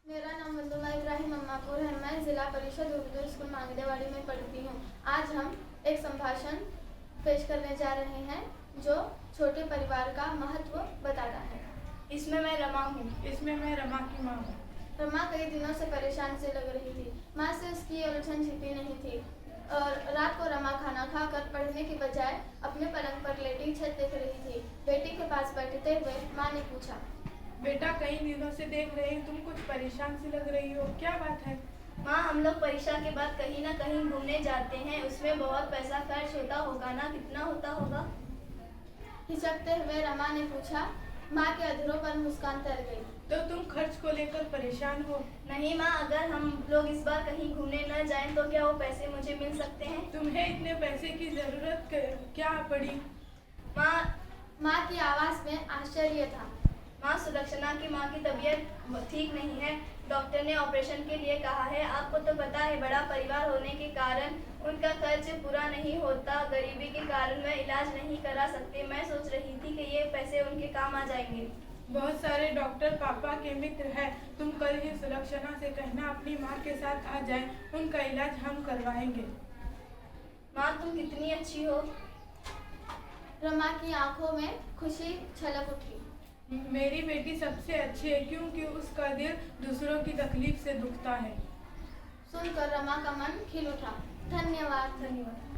मेरा नाम वंदना इब्राहिम अम्मापुर है। मैं जिला परिषद उर्दू स्कूल मांगदेवाड़ी में पढ़ती हूँ। आज हम एक संभाषण पेश करने जा रहे हैं जो छोटे परिवार का महत्व बताता है। इसमें मैं रमा हूँ। इसमें मैं रमा की माँ हूँ। रमा कई दिनों से परेशान से लग रही थी। माँ से उसकी उलझन छिपी नहीं थी और रात को रमा खाना खाकर पढ़ने की बजाय अपने पलंग पर लेटी छत देख रही थी। बेटी के पास बैठते हुए माँ ने पूछा, बेटा कई दिनों से देख रही हूँ, तुम कुछ परेशान सी लग रही हो, क्या बात है? माँ, हम लोग परीक्षा के बाद कहीं ना कहीं घूमने जाते हैं, उसमें बहुत पैसा खर्च होता होगा ना? कितना होता होगा? हिचकते हुए रमा ने पूछा। माँ के अधरों पर मुस्कान तर गई। तो तुम खर्च को लेकर परेशान हो? नहीं माँ, अगर हम लोग इस बार कहीं घूमने न जाएं तो क्या वो पैसे मुझे मिल सकते हैं? तुम्हें इतने पैसे की जरूरत क्या पड़ी? माँ की आवाज में आश्चर्य था। माँ, सुलक्षणा की माँ की तबीयत ठीक नहीं है। डॉक्टर ने ऑपरेशन के लिए कहा है। आपको तो पता है, बड़ा परिवार होने के कारण उनका खर्च पूरा नहीं होता। गरीबी के कारण वह इलाज नहीं करा सकते। मैं सोच रही थी कि ये पैसे उनके काम आ जाएंगे। बहुत सारे डॉक्टर पापा के मित्र हैं। तुम कल ही सुलक्षणा से कहना अपनी माँ के साथ आ जाए, उनका इलाज हम करवाएंगे। माँ, तुम कितनी अच्छी हो। रमा की आंखों में खुशी छलक उठी। मेरी बेटी सबसे अच्छी है क्योंकि उसका दिल दूसरों की तकलीफ से दुखता है। सुनकर रमा का मन खिल उठा। धन्यवाद।